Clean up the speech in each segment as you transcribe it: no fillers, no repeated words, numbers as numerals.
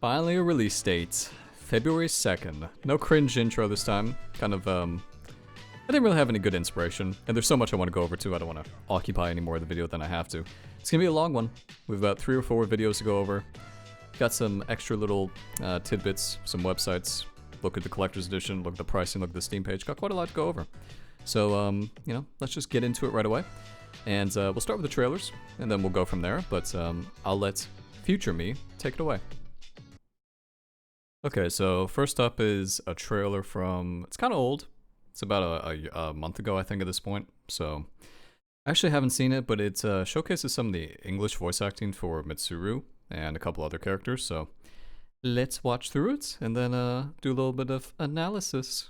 Finally a release date. February 2nd. No cringe intro this time. Kind of, I didn't really have any good inspiration. And there's so much I want to go over too, I don't want to occupy any more of the video than I have to. It's gonna be a long one. We've about 3 or 4 videos to go over. Got some extra little tidbits, some websites. Look at the collector's edition, look at the pricing, look at the Steam page. Got quite a lot to go over. So, you know, let's just get into it right away. And we'll start with the trailers, and then we'll go from there. But I'll let future me take it away. Okay, so first up is a trailer from, it's kind of old. It's about a month ago, I think, at this point. So, I actually haven't seen it, but it showcases some of the English voice acting for Mitsuru and a couple other characters. So, let's watch through it, and then do a little bit of analysis.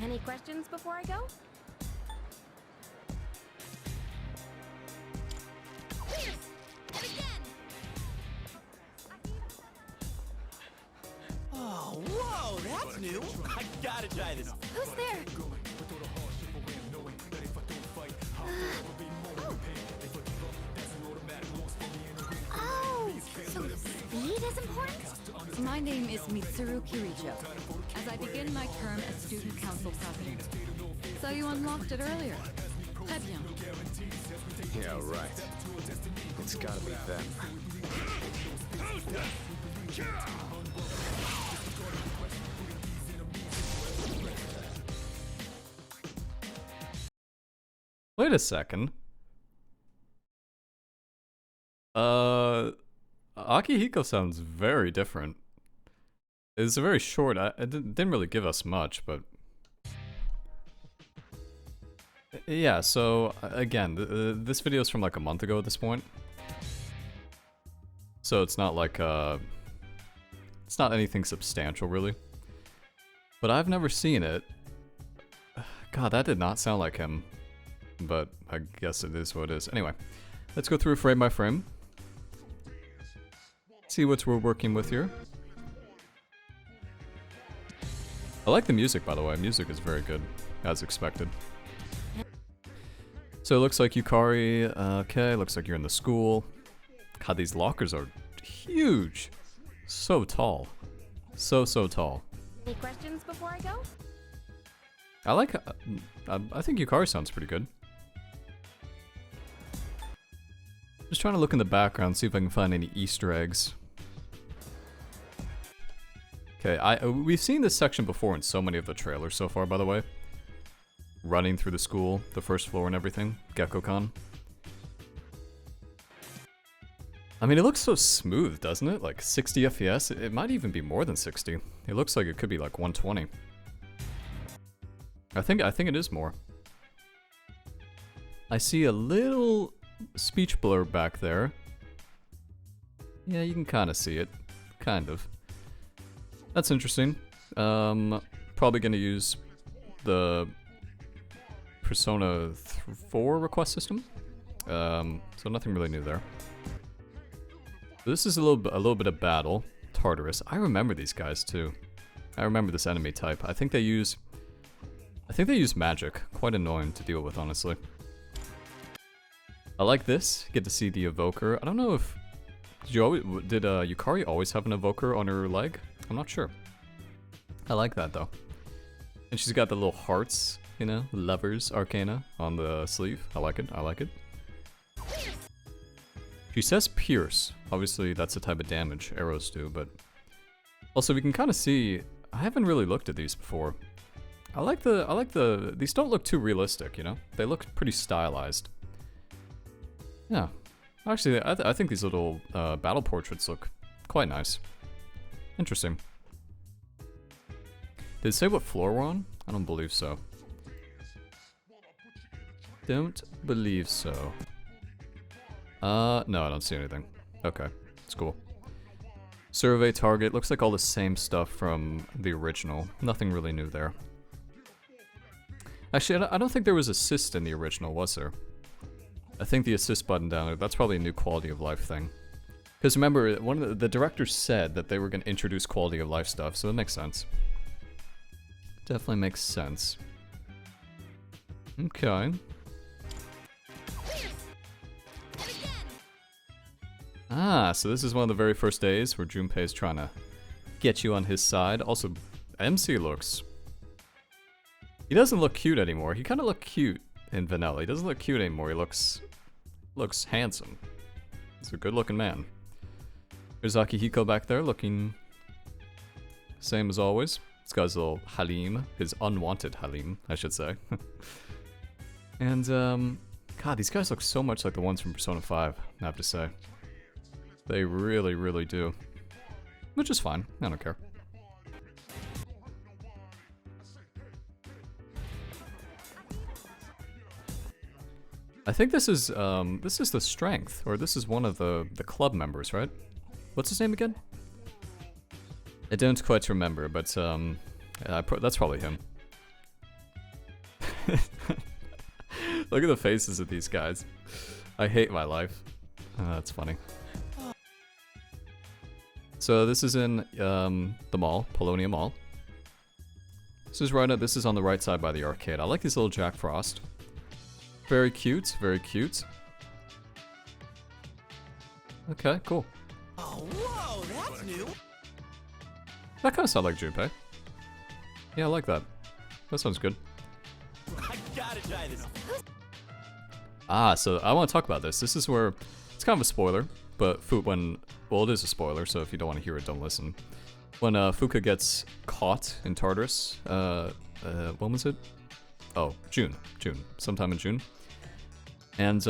Any questions before I go? Oh, whoa, that's new. I gotta try this. Who's there? Oh, so speed is important? My name is Mitsuru Kirijo, as I begin my term as student council president. So you unlocked it earlier. Très bien. Yeah, right. It's gotta be them. Wait a second. Akihiko sounds very different. It's very short. It didn't really give us much, but yeah. So again, this video is from like a month ago at this point, so it's not like it's not anything substantial really. But I've never seen it. God, that did not sound like him, but I guess it is what it is. Anyway, let's go through frame by frame. See what we're working with here. I like the music, by the way. Music is very good, as expected. So it looks like Yukari, okay, looks like you're in the school. God, these lockers are huge. So tall. So tall. Any questions before I go? I like, I think Yukari sounds pretty good. Just trying to look in the background, see if I can find any Easter eggs. Okay, we've seen this section before in so many of the trailers so far, by the way. Running through the school, the first floor and everything. Gekko-kan. I mean, it looks so smooth, doesn't it? Like 60 FPS? It might even be more than 60. It looks like it could be like 120. I think it is more. I see a little speech blur back there. Yeah, you can kind of see it. Kind of. That's interesting. Probably gonna use the Persona 4 request system. So nothing really new there. This is a little bit of battle. Tartarus. I remember these guys too. I remember this enemy type. I think they use magic. Quite annoying to deal with, honestly. I like this. Get to see the evoker. I don't know if did Yukari always have an evoker on her leg? I'm not sure. I like that though. And she's got the little hearts, you know, lovers arcana on the sleeve. I like it. I like it. She says pierce. Obviously that's the type of damage arrows do, but also we can kind of see, I haven't really looked at these before. I like the these don't look too realistic, you know? They look pretty stylized. Yeah. Actually, I think these little battle portraits look quite nice. Interesting. Did it say what floor we're on? I don't believe so. Don't believe so. No, I don't see anything. Okay, it's cool. Survey target. Looks like all the same stuff from the original. Nothing really new there. Actually, I don't think there was assist in the original, was there? I think the assist button down there, that's probably a new quality of life thing. Because remember, one of the directors said that they were going to introduce quality of life stuff, so it makes sense. Definitely makes sense. Okay. Ah, so this is one of the very first days where Junpei's trying to get you on his side. Also, MC looks... He doesn't look cute anymore. He kind of looked cute in vanilla. He doesn't look cute anymore. He looks handsome. He's a good-looking man. There's Akihiko back there looking same as always. This guy's a little Halim. His unwanted Halim, I should say. And, God, these guys look so much like the ones from Persona 5, I have to say. They really, really do. Which is fine. I don't care. I think this is the strength, or this is one of the club members, right? What's his name again? I don't quite remember, but that's probably him. Look at the faces of these guys. I hate my life. That's funny. So this is in the mall, Polonia Mall. This is on the right side by the arcade. I like these little Jack Frost. Very cute, very cute. Okay, cool. Oh, whoa, that's new. That kind of sounds like Junpei. Yeah, I like that. That sounds good. I gotta try this. Ah, so I want to talk about this. This is where it's kind of a spoiler, but well, it is a spoiler, so if you don't want to hear it, don't listen. When Fuka gets caught in Tartarus, when was it? Oh, June, sometime in June. And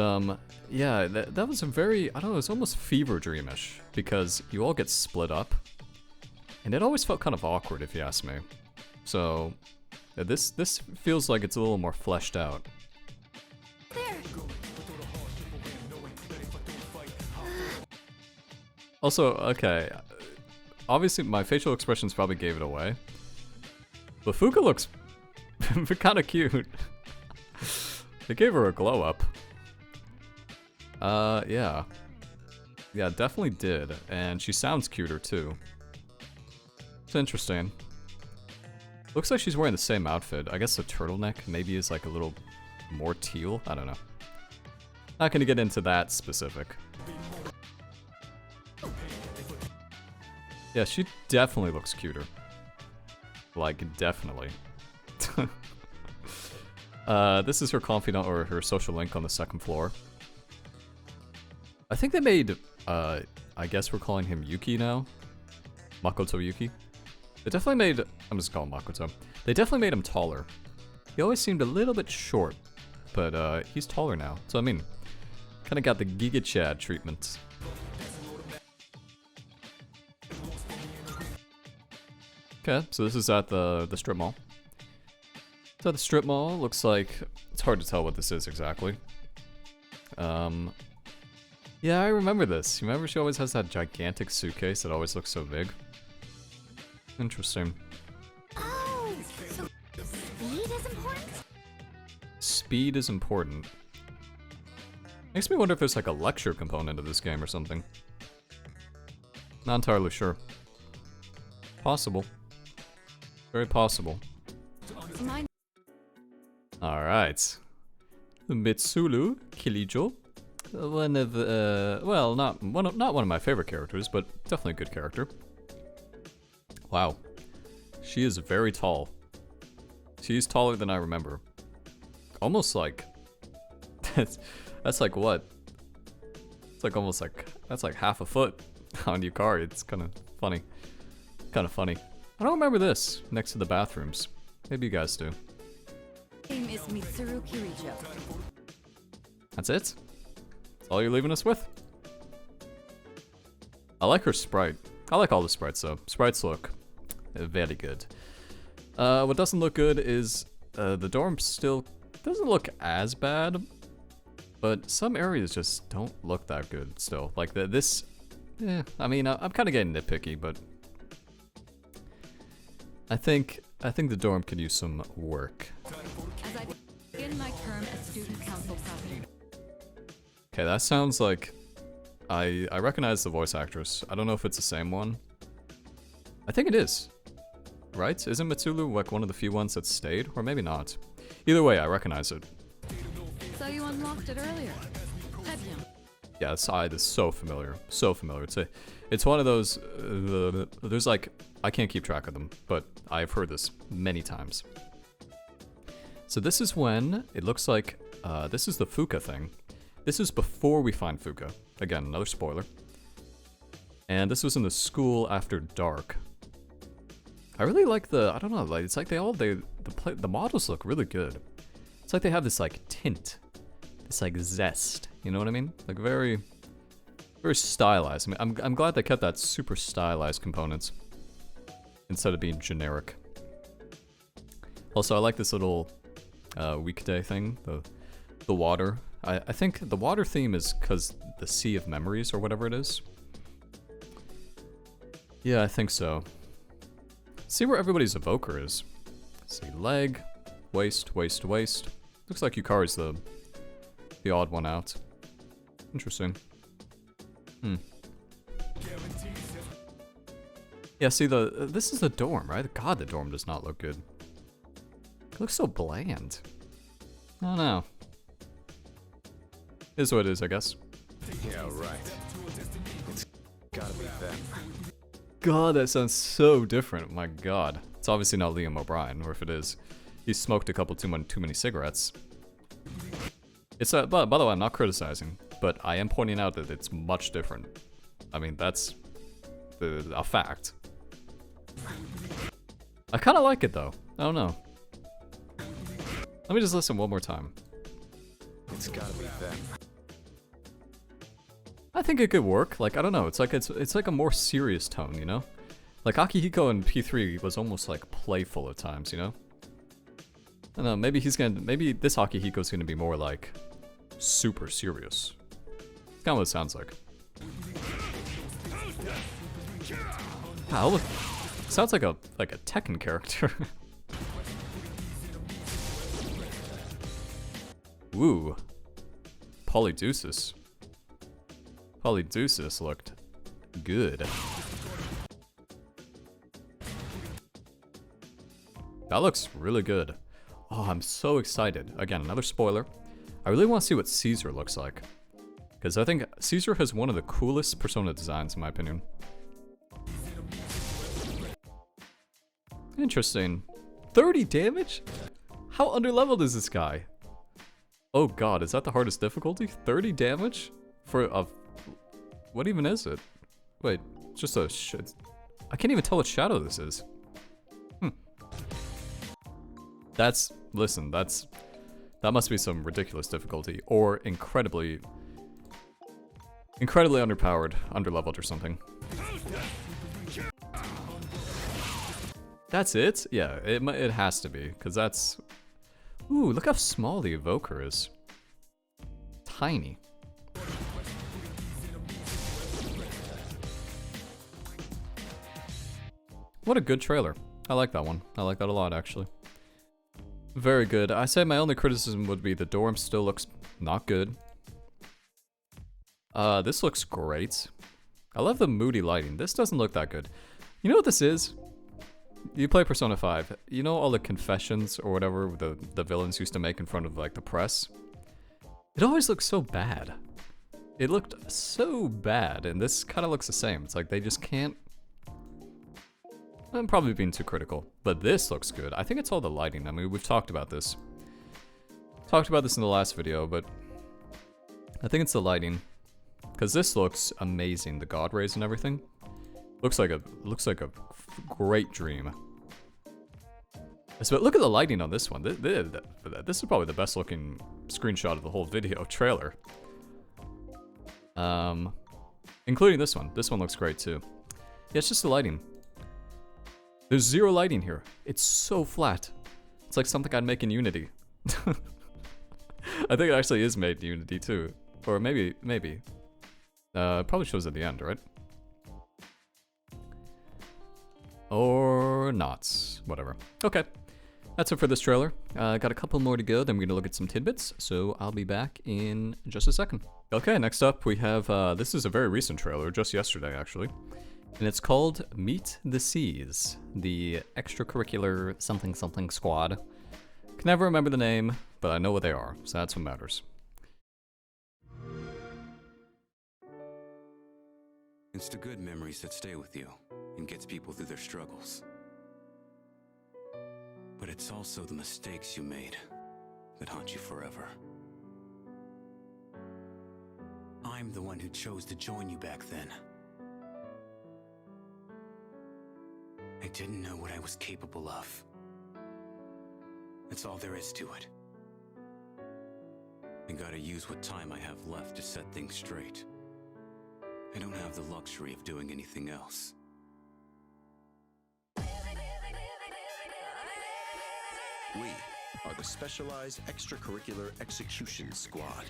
yeah, that was a very, I don't know, it was almost fever dreamish because you all get split up, and it always felt kind of awkward if you ask me. So this feels like it's a little more fleshed out. Also, okay, obviously my facial expressions probably gave it away, but Fuka looks kind of cute. They gave her a glow up. Yeah. Yeah, definitely did, and she sounds cuter too. It's interesting. Looks like she's wearing the same outfit. I guess the turtleneck maybe is like a little more teal. I don't know. Not gonna get into that specific. Yeah, she definitely looks cuter. Like, definitely. This is her confidant or her social link on the second floor. I think they made, I guess we're calling him Yuki now. Makoto Yuki. They definitely made, I'm just calling him Makoto. They definitely made him taller. He always seemed a little bit short, but he's taller now. So I mean, kind of got the Giga Chad treatment. Okay, so this is at the strip mall. So the strip mall looks like, it's hard to tell what this is exactly. Yeah, I remember this. You remember she always has that gigantic suitcase that always looks so big? Interesting. Oh, so speed is important? Speed is important. Makes me wonder if there's like a lecture component of this game or something. Not entirely sure. Possible. Very possible. Alright. Mitsulu Kilijo. One of, well, not one of my favorite characters, but definitely a good character. Wow. She is very tall. She's taller than I remember. Almost like... that's like what? It's like almost like... That's like half a foot on Yukari. It's kind of funny. Kind of funny. I don't remember this next to the bathrooms. Maybe you guys do. Name is Mitsuru Kirijo. That's it? That's all you're leaving us with? I like her sprite. I like all the sprites though. Sprites look very good. What doesn't look good is the dorm still doesn't look as bad, but some areas just don't look that good still. Like this, yeah, I mean, I'm kind of getting nitpicky, but I think the dorm could use some work. As I begin my term as student council president. Okay, that sounds like I recognize the voice actress. I don't know if it's the same one. I think it is. right? Isn't Mitsulu like one of the few ones that stayed? Or maybe not. Either way, I recognize it. So you unlocked it earlier. Très bien. Yeah, this side is so familiar. So familiar. It's one of those, there's like, I can't keep track of them, but I've heard this many times. So this is when, it looks like, this is the Fuka thing. This is before we find Fuka. Again, another spoiler. And this was in the school after dark. I really like the, I don't know, like, it's like the models look really good. It's like they have this like tint, this like zest, you know what I mean? Like very, very stylized. I mean, I'm glad they kept that super stylized components instead of being generic. Also, I like this little weekday thing, the water. I think the water theme is because the Sea of Memories or whatever it is. Yeah, I think so. See where everybody's evoker is. Let's see, leg, waist, waist, waist. Looks like Yukari's the odd one out. Interesting. Yeah, see this is the dorm, right? God, the dorm does not look good. It looks so bland. I don't know. Is what it is, I guess. Yeah, right. It's gotta be them. God, that sounds so different. My God. It's obviously not Liam O'Brien, or if it is, he smoked a couple too many cigarettes. It's by the way, I'm not criticizing, but I am pointing out that it's much different. I mean, that's a fact. I kind of like it though. I don't know. Let me just listen one more time. It's gotta be them. I think it could work. Like, I don't know. It's like a more serious tone, you know? Like Akihiko in P3 was almost like playful at times, you know? I don't know, maybe this Akihiko's gonna be more like super serious. It's kinda what it sounds like. Wow, look, sounds like a Tekken character. Woo. Polydeuces. Polydeuces looked good. That looks really good. Oh, I'm so excited. Again, another spoiler. I really want to see what Caesar looks like. Because I think Caesar has one of the coolest persona designs, in my opinion. Interesting. 30 damage? How underleveled is this guy? Oh god, is that the hardest difficulty? 30 damage? For a... What even is it? Wait, it's just a shit. I can't even tell what shadow this is. Listen, that must be some ridiculous difficulty. Or incredibly underpowered, underleveled or something. That's it? Yeah, it has to be, because that's... Ooh, look how small the evoker is. Tiny. What a good trailer. I like that one. I like that a lot, actually. Very good. I say my only criticism would be the dorm still looks not good. This looks great. I love the moody lighting. This doesn't look that good. You know what this is? You play Persona 5. You know all the confessions or whatever the villains used to make in front of like the press? It always looks so bad. It looked so bad, and this kind of looks the same. It's like they just can't... I'm probably being too critical, but this looks good. I think it's all the lighting. I mean, we've talked about this. Talked about this in the last video, but I think it's the lighting. Because this looks amazing. The god rays and everything. Looks like a great dream. So look at the lighting on this one. This is probably the best looking screenshot of the whole video trailer. Including this one. This one looks great too. Yeah, it's just the lighting. There's zero lighting here. It's so flat. It's like something I'd make in Unity. I think it actually is made in Unity too. Or maybe. It probably shows at the end, right? Or not. Whatever. Okay. That's it for this trailer. Got a couple more to go, then we're going to look at some tidbits, so I'll be back in just a second. Okay, next up we have, this is a very recent trailer, just yesterday actually. And it's called Meet the Seas, the extracurricular something something squad. Can never remember the name, but I know what they are, so that's what matters. It's the good memories that stay with you and gets people through their struggles. But it's also the mistakes you made that haunt you forever. I'm the one who chose to join you back then. I didn't know what I was capable of. That's all there is to it. I gotta use what time I have left to set things straight. I don't have the luxury of doing anything else. We are the Specialized Extracurricular Execution Squad.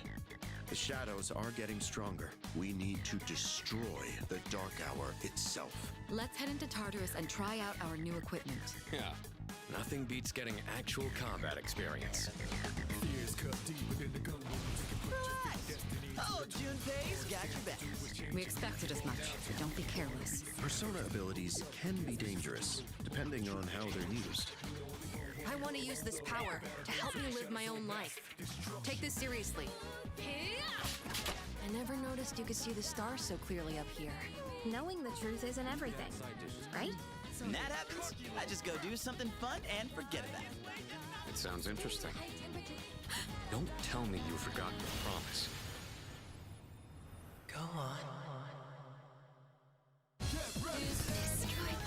The shadows are getting stronger. We need to destroy the Dark Hour itself. Let's head into Tartarus and try out our new equipment. Yeah. Nothing beats getting actual combat experience. Oh, Junpei's got your back. We expected as much. Don't be careless. Persona abilities can be dangerous, depending on how they're used. I want to use this power to help me live my own life. Take this seriously. I never noticed you could see the stars so clearly up here. Knowing the truth isn't everything, right? When that happens, I just go do something fun and forget about it. It sounds interesting. Don't tell me you've forgotten your promise. Go on. Destroyed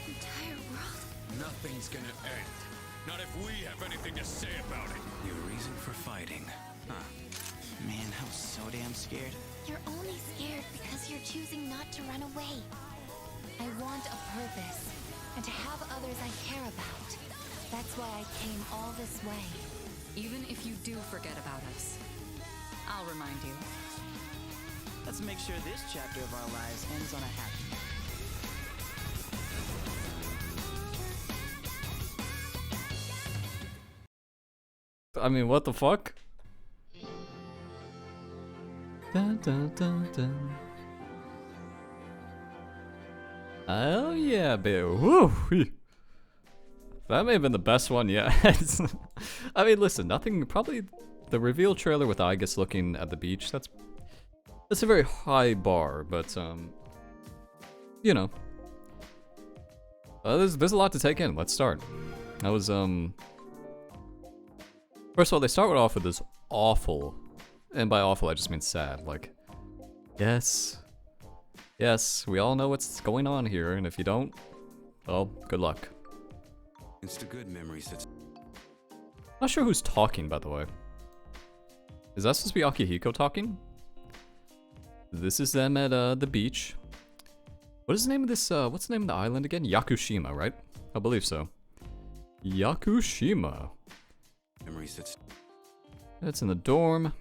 the entire world. Nothing's gonna end. Not if we have anything to say about it. Your reason for fighting, huh? Man, I was so damn scared. You're only scared because you're choosing not to run away. I want a purpose, and to have others I care about. That's why I came all this way. Even if you do forget about us, I'll remind you. Let's make sure this chapter of our lives ends on a happy note. I mean, what the fuck? Dun, dun, dun, dun. Oh yeah, baby. Woo! That may have been the best one yet. I mean, listen, nothing. Probably the reveal trailer with Aigis looking at the beach. That's a very high bar, but you know, there's a lot to take in. Let's start. That was First of all, they start off with this awful, and by awful I just mean sad. Like, yes, we all know what's going on here, and if you don't, well, good luck. It's the good memories that's... Not sure who's talking, by the way. Is that supposed to be Akihiko talking? This is them at the beach. What is the name of this, what's the name of the island again? Yakushima, right? I believe so. Yakushima. memories that's... That's in the dorm.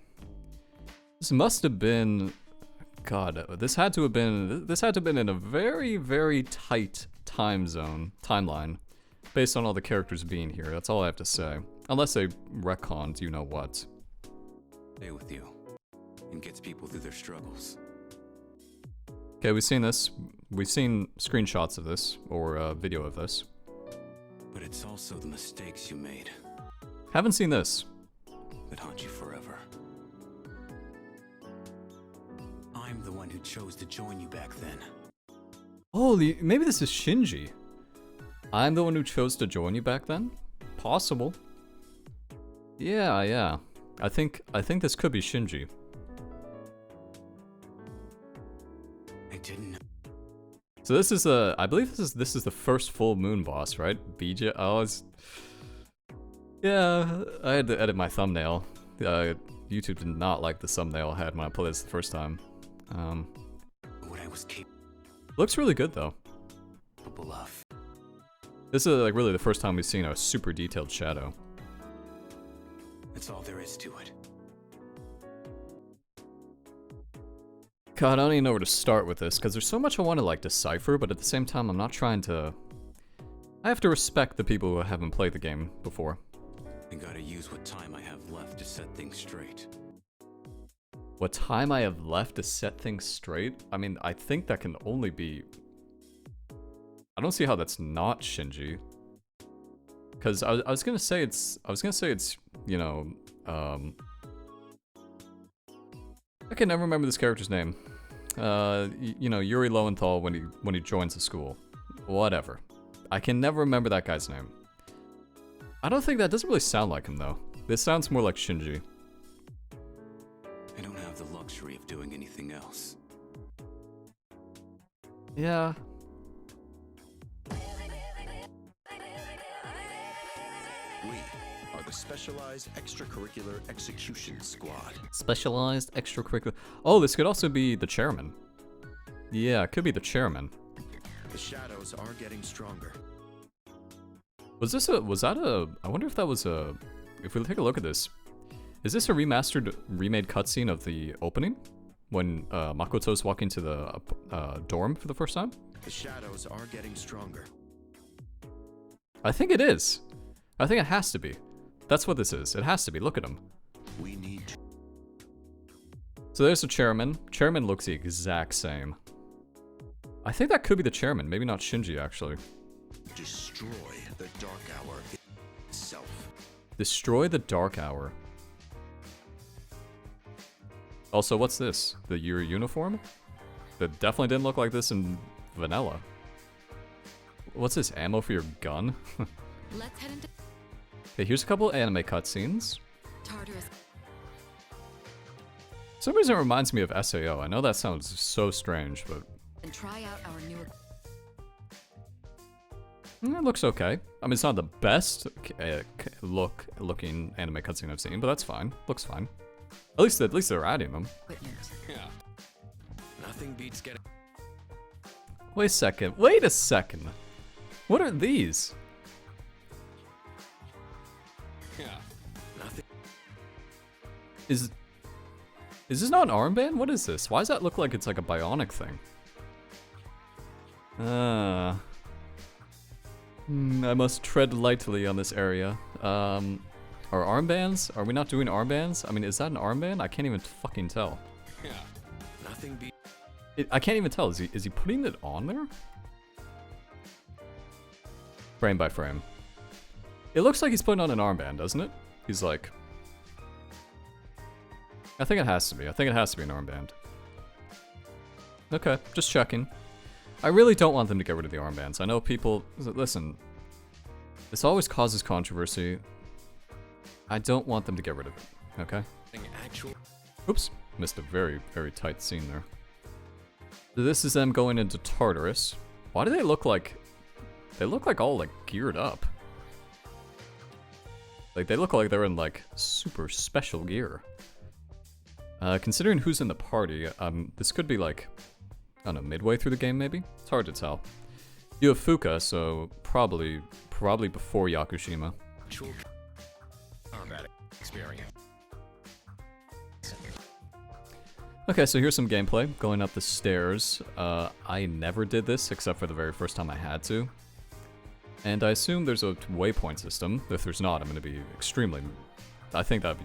This must have been... God, this had to have been in a very, very tight timeline, based on all the characters being here. That's all I have to say. Unless they retconned, you know what. Stay with you and gets people through their struggles. Okay, we've seen this. We've seen screenshots of this, or video of this. But it's also the mistakes you made Haven't seen this. that haunt you forever. I'm the one who chose to join you back then. Holy, maybe this is Shinji. I'm the one who chose to join you back then? Possible. Yeah. I think this could be Shinji. I didn't know. So this is I believe this is the first full moon boss, right? BJ. Oh, it's... Yeah, I had to edit my thumbnail. YouTube did not like the thumbnail I had when I played this the first time. What I was Looks really good though. capable of. This is like really the first time we've seen a super detailed shadow. That's all there is to it. God, I don't even know where to start with this, because there's so much I want to like decipher, but at the same time I'm not trying to... I have to respect the people who haven't played the game before. I gotta use what time I have left to set things straight. What time I have left to set things straight? I mean, I think that can only be I don't see how that's not Shinji. Because I was gonna say it's, you know, I can never remember this character's name. You know, Yuri Lowenthal when he joins the school. Whatever. I can never remember that guy's name. I don't think that doesn't really sound like him though. This sounds more like Shinji. I don't have the luxury of doing anything else. Yeah. We are the Specialized Extracurricular Execution Squad. Specialized extracurricular. Oh, this could also be the chairman. Yeah, it could be the chairman. The shadows are getting stronger. Was that a, I wonder if that was a, if we take a look at this, is this a remastered, remade cutscene of the opening? When Makoto's walking to the dorm for the first time? The shadows are getting stronger. I think it is. I think it has to be. That's what this is. It has to be. Look at him. We need to So there's the chairman. Chairman looks the exact same. I think that could be the chairman. Maybe not Shinji, actually. destroy the Dark Hour itself. Destroy the Dark Hour. Also, what's this? The Yuri uniform? That definitely didn't look like this in vanilla. What's this? Ammo for your gun? Let's head into Okay, here's a couple anime cutscenes. Tartarus. For some reason it reminds me of SAO. I know that sounds so strange, but And try out our new it looks okay. I mean, it's not the best looking anime cutscene I've seen, but that's fine. Looks fine. At least they're adding them. equipment. Yeah. Nothing beats getting. Wait a second. Wait a second. What are these? Yeah. Nothing. Is this not an armband? What is this? Why does that look like it's like a bionic thing? I must tread lightly on this area. Are armbands? Are we not doing armbands? I mean, is that an armband? I can't even fucking tell. Yeah. Nothing beats. I can't even tell. Is he putting it on there? Frame by frame. It looks like he's putting on an armband, doesn't it? He's like... I think it has to be. I think it has to be an armband. Okay, just checking. I really don't want them to get rid of the armbands. I know people... Listen. This always causes controversy. I don't want them to get rid of it. Okay? Actual. Oops. Missed a very, very tight scene there. So this is them going into Tartarus. Why do they look like... They look like all, like, geared up. Like, they look like they're in, like, super special gear. Considering who's in the party, this could be, like... I don't know, midway through the game, maybe? It's hard to tell. You have Fuka, so probably before Yakushima. Actual combat experience. Okay, so here's some gameplay. Going up the stairs. I never did this, except for the very first time I had to. And I assume there's a waypoint system. If there's not, I'm going to be extremely... I think there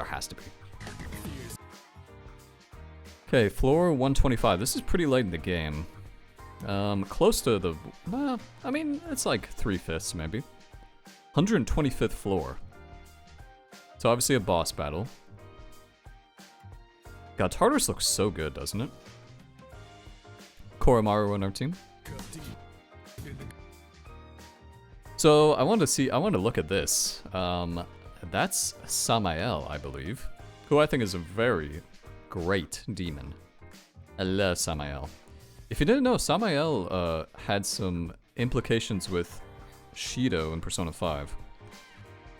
has to be. Okay, floor 125. This is pretty late in the game. Close to the... Well, I mean, it's like 3/5 maybe. 125th floor. So obviously a boss battle. God, Tartarus looks so good, doesn't it? Koromaru on our team. So I wanted to look at this. That's Samael, I believe, who I think is a very great demon. I love Samael. If you didn't know, Samael had some implications with Shido in Persona 5,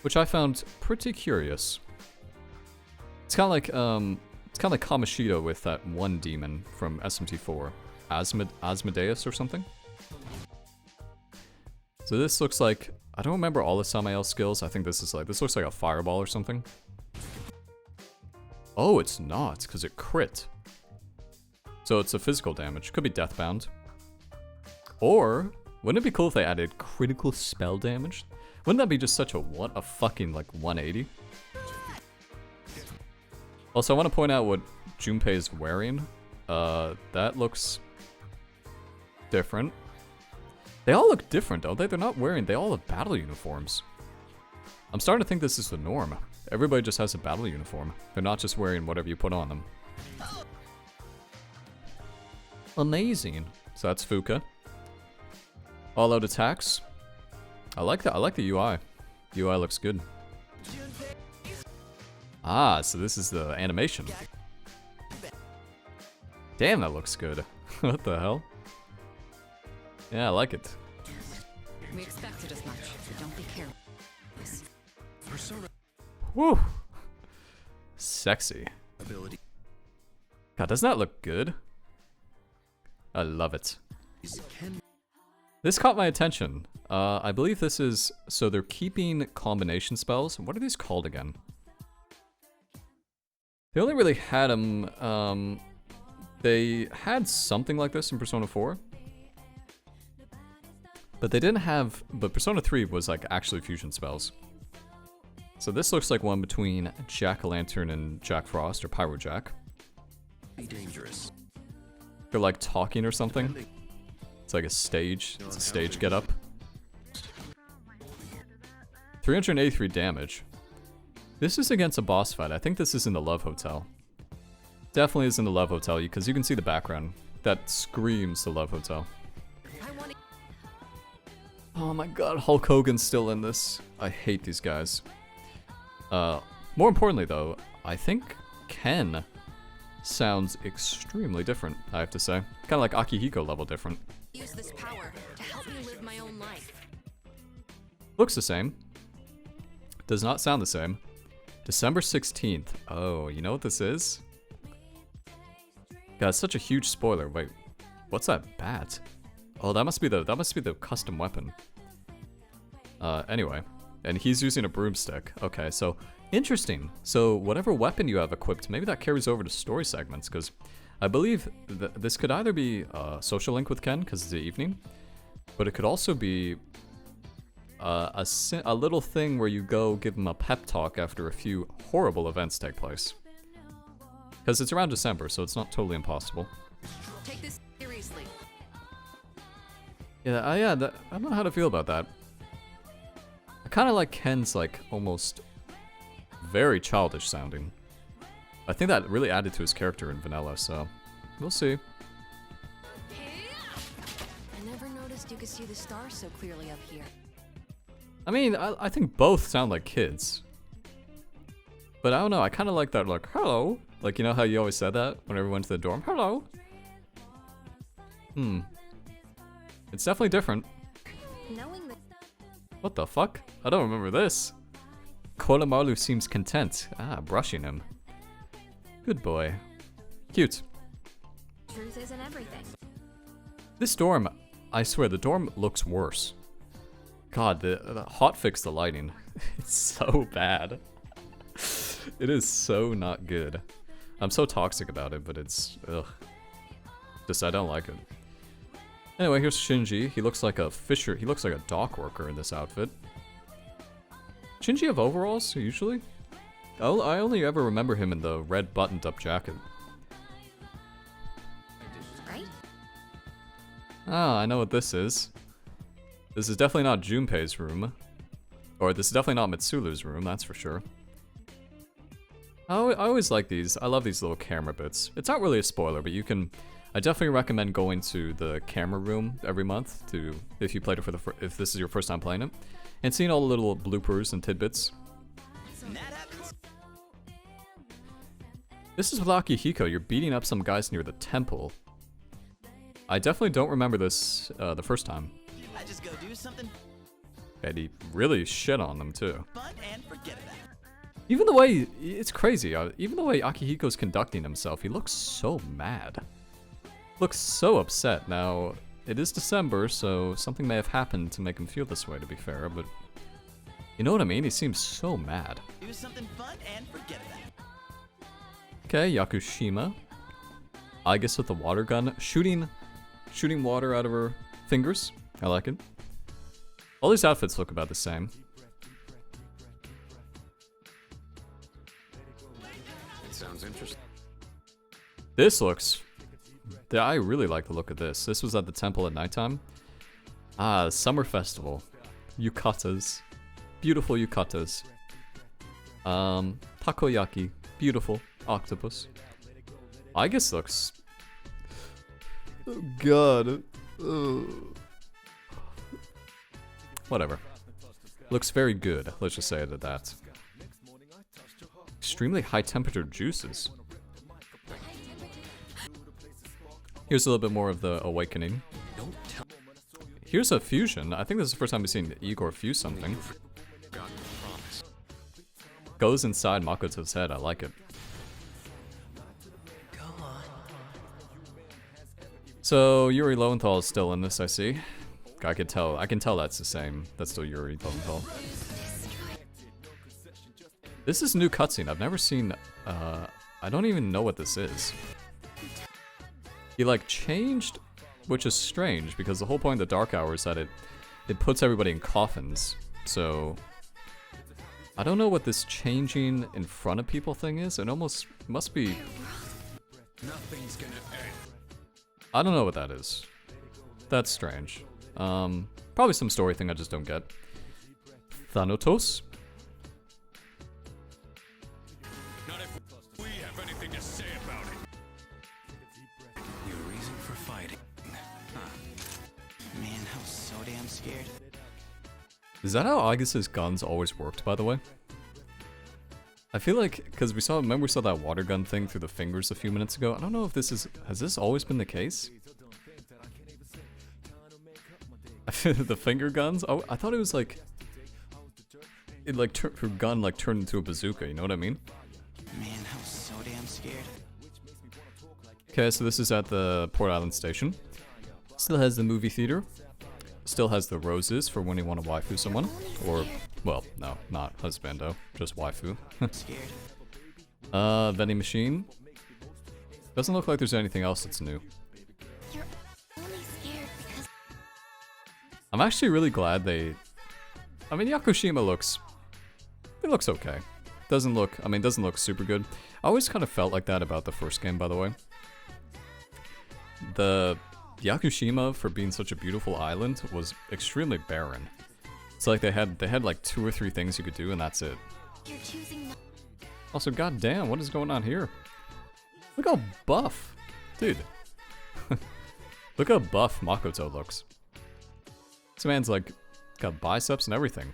which I found pretty curious. It's kind of like Kamashido with that one demon from SMT4, Asmodeus or something. So this looks like, I don't remember all the Samael skills. I think this looks like a fireball or something. Oh, it's not, because it crit. So it's a physical damage. Could be deathbound. Or, wouldn't it be cool if they added critical spell damage? Wouldn't that be just such a fucking, like, 180? Also, I want to point out what Junpei is wearing. That looks different. They all look different, don't they? They're not wearing... They all have battle uniforms. I'm starting to think this is the norm. Everybody just has a battle uniform. They're not just wearing whatever you put on them. Amazing. So that's Fuka. All out attacks. I like that. I like the UI. UI looks good. Ah, so this is the animation. Damn, that looks good. What the hell? Yeah, I like it. We expected as much, so don't be careless. Woo! Sexy. Ability. God, doesn't that look good? I love it. This caught my attention. I believe this is... So they're keeping combination spells. What are these called again? They only really had them... they had something like this in Persona 4. But they didn't have... But Persona 3 was like actually fusion spells. So this looks like one between Jack-o'-lantern and Jack Frost, or Pyro Jack. Be dangerous. They're like talking or something. It's like a stage. It's a stage get up. 383 damage. This is against a boss fight. I think this is in the Love Hotel. Definitely is in the Love Hotel because you can see the background. That screams the Love Hotel. Oh my god, Hulk Hogan's still in this. I hate these guys. More importantly though, I think Ken sounds extremely different, I have to say. Kind of like Akihiko level different. Use this power to help me live my own life. Looks the same. Does not sound the same. December 16th. Oh, you know what this is? God, it's such a huge spoiler. Wait, what's that bat? Oh, that must be the custom weapon. Anyway, and he's using a broomstick. Okay, so interesting. So whatever weapon you have equipped, maybe that carries over to story segments, because I believe this could either be a social link with Ken, because it's the evening, but it could also be a little thing where you go give him a pep talk after a few horrible events take place. Because it's around December, so it's not totally impossible. Take this seriously. Yeah, I don't know how to feel about that. I kind of like Ken's, like, almost very childish sounding. I think that really added to his character in vanilla, so we'll see. I never noticed you could see the stars so clearly up here. I mean, I think both sound like kids. But I don't know, I kind of like that, like, hello. Like, you know how you always said that whenever we went to the dorm? Hello. It's definitely different. Knowing that What the fuck? I don't remember this. Kolomalu seems content. Ah, brushing him. Good boy. Cute. truth isn't everything. This dorm, I swear, the dorm looks worse. God, the hotfix the lighting. It's so bad. It is so not good. I'm so toxic about it, but it's, ugh. Just, I don't like it. Anyway, here's Shinji. He looks like a fisher. He looks like a dock worker in this outfit. Shinji have overalls, usually? I only ever remember him in the red buttoned-up jacket. Right? Ah, I know what this is. This is definitely not Junpei's room. Or this is definitely not Mitsuru's room, that's for sure. I always like these. I love these little camera bits. It's not really a spoiler, but you can... I definitely recommend going to the camera room every month to, if you played it for if this is your first time playing it, and seeing all the little bloopers and tidbits. This is with Akihiko. You're beating up some guys near the temple. I definitely don't remember this the first time. I just go do something And he really shit on them too. fun and forget about it. Even the way, it's crazy, even the way Akihiko's conducting himself, he looks so mad. Looks so upset. Now, it is December, so something may have happened to make him feel this way, to be fair, but... You know what I mean? He seems so mad. Do something fun and forget about it. Okay, Yakushima. I guess with the water gun. Shooting water out of her fingers. I like it. All these outfits look about the same. Sounds interesting. This looks... I really like the look of this. This was at the temple at nighttime. Ah, Summer Festival. Yukatas. Beautiful yukatas. Takoyaki. Beautiful. Octopus. I guess looks... Oh god. Whatever. Looks very good. Let's just say it at that. Extremely high temperature juices. Here's a little bit more of the awakening. Don't tell Here's a fusion. I think this is the first time we've seen Igor fuse something. me you've forgotten the promise. Goes inside Makoto's head. I like it. Go on. So Yuri Lowenthal is still in this, I see. I can tell that's the same. That's still Yuri Lowenthal. This is a new cutscene. I've never seen, I don't even know what this is. He like changed, which is strange because the whole point of the Dark Hour is that it puts everybody in coffins. So I don't know what this changing in front of people thing is. It almost must be. Nothing's gonna end. I don't know what that is. That's strange. Probably some story thing I just don't get. Thanatos. Not if we have anything to say about it. Your reason for fighting. Man, I was so damn scared. Is that how Agus's guns always worked, by the way? I feel like, because remember we saw that water gun thing through the fingers a few minutes ago? I don't know if has this always been the case? The finger guns? Oh, I thought it was like, her gun like turned into a bazooka, you know what I mean? Man, I was so damn scared. Okay, so this is at the Port Island station. Still has the movie theater. Still has the roses for when you want to waifu someone. Or, well, no, not husbando, just waifu. Scared. Vending machine. Doesn't look like there's anything else that's new. You're only scared because I'm actually really glad they... I mean, Yakushima looks... It looks okay. Doesn't look super good. I always kind of felt like that about the first game, by the way. The Yakushima, for being such a beautiful island, was extremely barren. It's like they had like 2 or 3 things you could do, and that's it. you're choosing not. Also, goddamn, what is going on here? Look how buff, dude. Look how buff Makoto looks. This man's like got biceps and everything.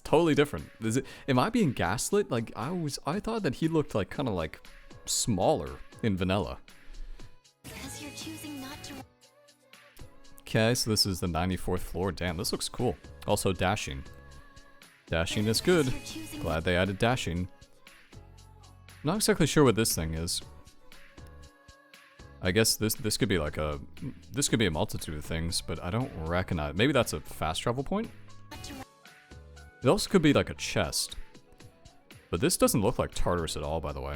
Totally different. Is it? Am I being gaslit? Like I thought that he looked like kind of like smaller in vanilla. Because you're choosing not to. Okay, so this is the 94th floor. Damn, this looks cool. Also dashing. Dashing is good. You're choosing Glad they added dashing. Not exactly sure what this thing is. I guess this could be like a multitude of things, but I don't recognize. Maybe that's a fast travel point. not to. It also could be like a chest. But this doesn't look like Tartarus at all, by the way.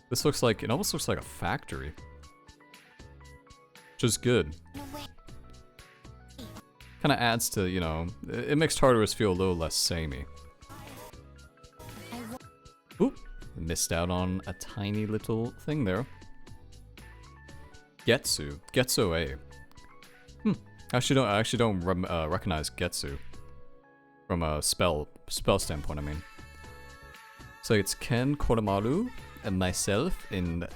This looks like, it almost looks like a factory. Which is good. Run away. Kind of adds to, you know, it makes Tartarus feel a little less samey. I want. Oop, missed out on a tiny little thing there. Getsu A. I actually don't recognize Getsu from a spell standpoint. I mean, so it's Ken Koromaru and myself in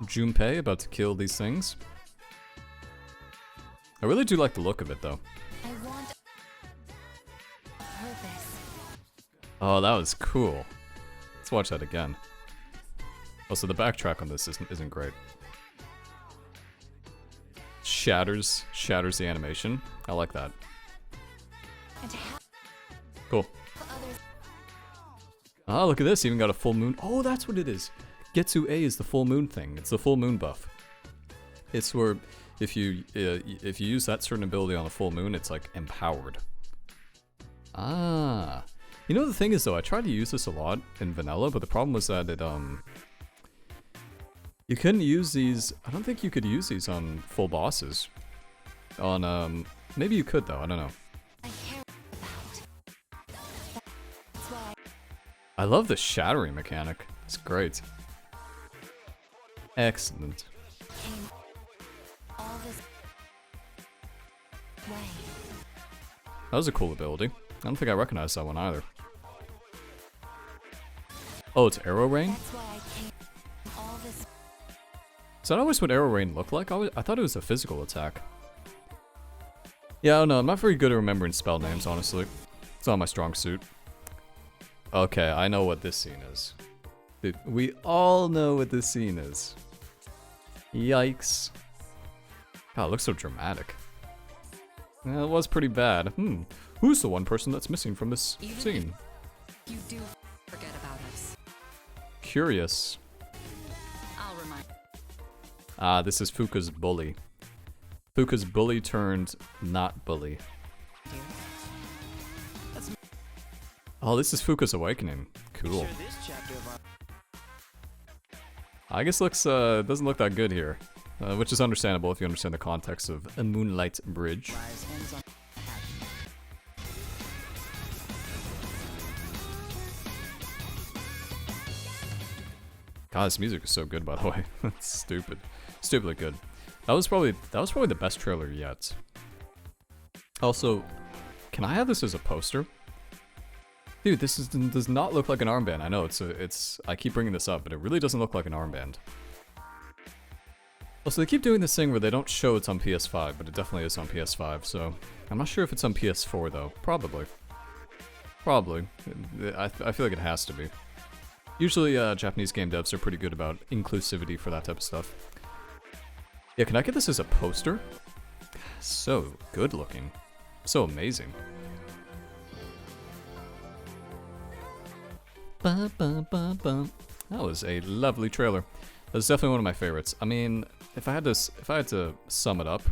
Junpei about to kill these things. I really do like the look of it, though. I want a purpose. Oh, that was cool. Let's watch that again. Also, the backtrack on this isn't great. Shatters the animation. I like that. And to help Cool. others. Oh, look at this. Even got a full moon. Oh, that's what it is. Getsu A is the full moon thing. It's the full moon buff. It's where if you use that certain ability on a full moon, it's like empowered. Ah. You know the thing is though, I tried to use this a lot in vanilla, but the problem was that it you couldn't use these. I don't think you could use these on full bosses. On maybe you could though. I don't know. I care about. That's why I love the shattering mechanic. It's great. Excellent. I came all this. That was a cool ability. I don't think I recognized that one either. Oh, it's Arrow Rain? That's why I came all this. Is that always what Arrow Rain looked like? I thought it was a physical attack. Yeah, I don't know. I'm not very good at remembering spell names, honestly. It's not my strong suit. Okay, I know what this scene is. Dude, we all know what this scene is. Yikes. God, it looks so dramatic. Yeah, it was pretty bad. Who's the one person that's missing from this scene? You do forget about us. Curious. I'll remind. Ah, this is Fuka's bully. Fuka's bully turned not bully. Oh, this is Fuka's awakening. Cool. Sure this chapter of our I guess looks doesn't look that good here, which is understandable if you understand the context of a Moonlight Bridge. lives ends on a happy. God, this music is so good, by the way. That's stupid, stupidly good. That was probably the best trailer yet. Also, can I have this as a poster? Dude, does not look like an armband. I know I keep bringing this up, but it really doesn't look like an armband. Also, they keep doing this thing where they don't show it's on PS5, but it definitely is on PS5. So I'm not sure if it's on PS4 though. Probably. I feel like it has to be. Usually, Japanese game devs are pretty good about inclusivity for that type of stuff. Yeah, can I get this as a poster? So good looking. So amazing. That was a lovely trailer. That's definitely one of my favorites. I mean, if I had to sum it up,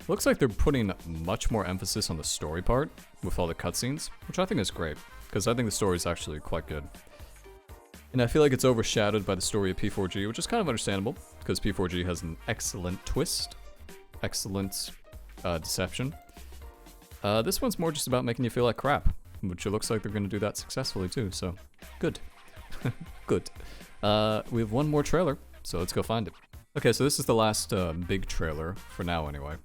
it looks like they're putting much more emphasis on the story part with all the cutscenes, which I think is great, because I think the story is actually quite good. And I feel like it's overshadowed by the story of P4G, which is kind of understandable, because P4G has an excellent twist, excellent deception. This one's more just about making you feel like crap, which it looks like they're going to do that successfully too, so good. Good. We have one more trailer, so let's go find it. Okay, so this is the last big trailer, for now anyway.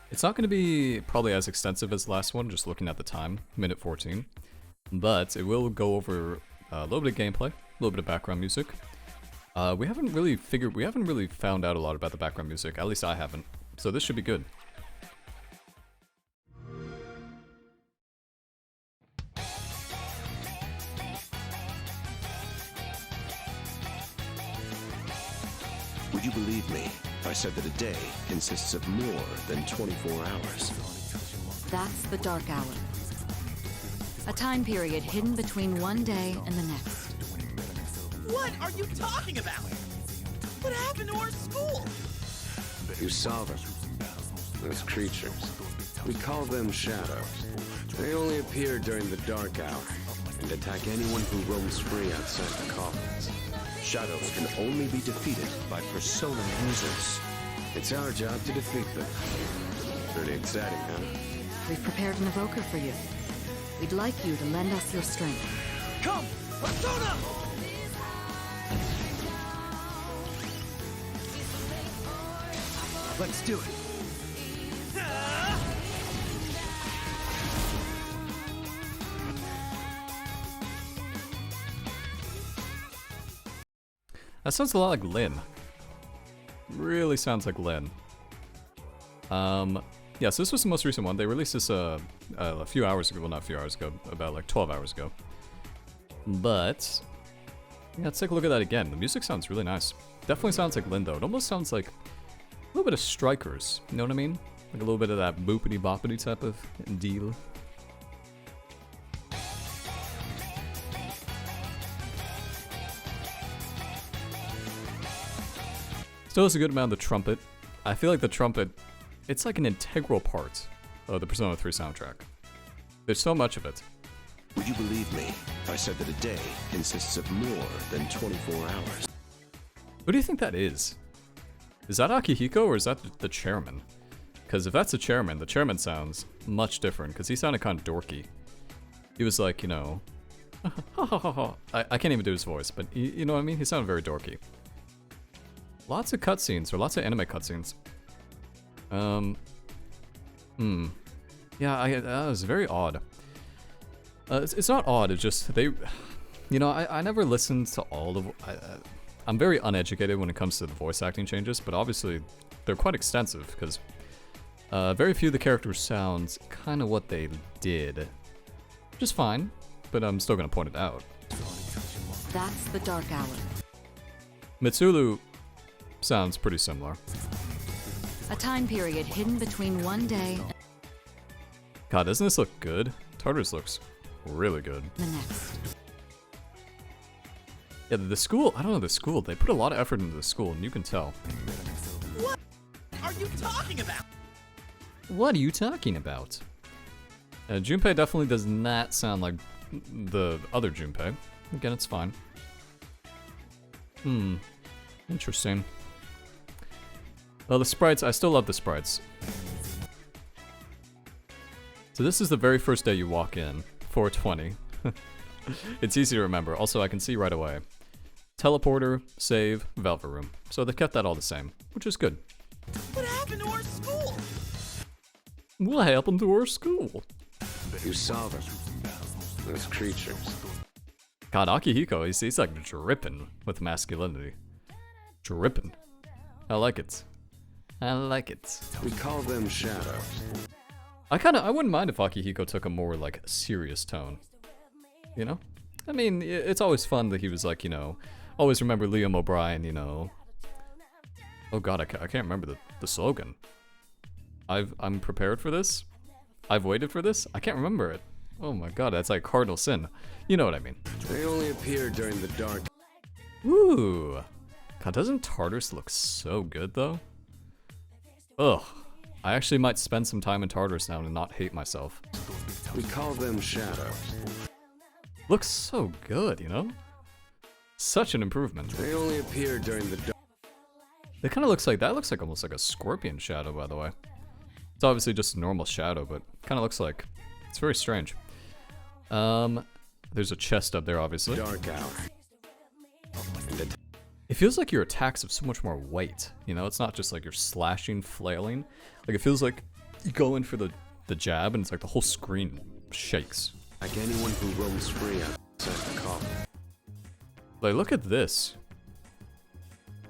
It's not going to be probably as extensive as the last one, just looking at the time, minute 14. But it will go over a little bit of gameplay, a little bit of background music. We haven't really found out a lot about the background music, at least I haven't. So this should be good. Would you believe me if I said that a day consists of more than 24 hours? That's the Dark Hour. A time period hidden between one day and the next. What are you talking about? What happened to our school? You saw them. Those creatures. We call them shadows. They only appear during the dark hour and attack anyone who roams free outside the coffins. Shadows can only be defeated by persona users. It's our job to defeat them. Pretty exciting, huh? We've prepared an evoker for you. We'd like you to lend us your strength. Come, persona! Let's do it. That sounds a lot like Lyn. Really sounds like Lyn. Yeah, so this was the most recent one. They released this a few hours ago. Well, not a few hours ago. About like 12 hours ago. But yeah, let's take a look at that again. The music sounds really nice. Definitely sounds like Lyn, though. It almost sounds like a little bit of Strikers. You know what I mean? Like a little bit of that boopity boppity type of deal. Still has a good amount of the trumpet. I feel like the trumpet, it's like an integral part of the Persona 3 soundtrack. There's so much of it. Would you believe me if I said that a day consists of more than 24 hours? Who do you think that is? Is that Akihiko or is that the chairman? Because if that's the chairman sounds much different because he sounded kind of dorky. He was like, you know, I can't even do his voice, but you know what I mean? He sounded very dorky. Lots of cutscenes, or lots of anime cutscenes. Yeah, it was very odd. It's not odd, it's just they... You know, I never listened to all of... I'm very uneducated when it comes to the voice acting changes, but obviously they're quite extensive, because very few of the characters sound kind of what they did. Which is fine, but I'm still going to point it out. That's the Dark Hour. Mitsulu sounds pretty similar. A time period hidden between one day God, doesn't this look good? Tartarus looks really good. and the next. Yeah, the school, I don't know, the school, they put a lot of effort into the school, and you can tell. What are you talking about? What are you talking about? Junpei definitely does not sound like the other Junpei. Again, it's fine. Interesting. Well, the sprites, I still love the sprites. So this is the very first day you walk in, 420. It's easy to remember. Also, I can see right away. Teleporter, save, Velvet Room. So they kept that all the same, which is good. What happened to our school? What happened to our school? You saw them. Those creatures. God, Akihiko, he's like dripping with masculinity. Dripping. I like it. I like it. We call them shadows. I wouldn't mind if Akihiko took a more, like, serious tone. You know? I mean, it's always fun that he was like, you know, always remember Liam O'Brien, you know. Oh god, I can't remember the slogan. I'm prepared for this? I've waited for this? I can't remember it. Oh my god, that's like cardinal sin. You know what I mean. They only appear during the dark. Ooh. God, doesn't Tartarus look so good, though? Ugh. I actually might spend some time in Tartarus now and not hate myself. We call them shadows. Looks so good, you know? Such an improvement. They only appear during the dark. It kind of looks like, that looks like almost like a scorpion shadow, by the way. It's obviously just a normal shadow, but kind of looks like, it's very strange. There's a chest up there, obviously. Dark out. It feels like your attacks have so much more weight, you know? It's not just like you're slashing, flailing. Like, it feels like you go in for the jab, and it's like the whole screen shakes. Like anyone who roams free outside the call. Like, look at this.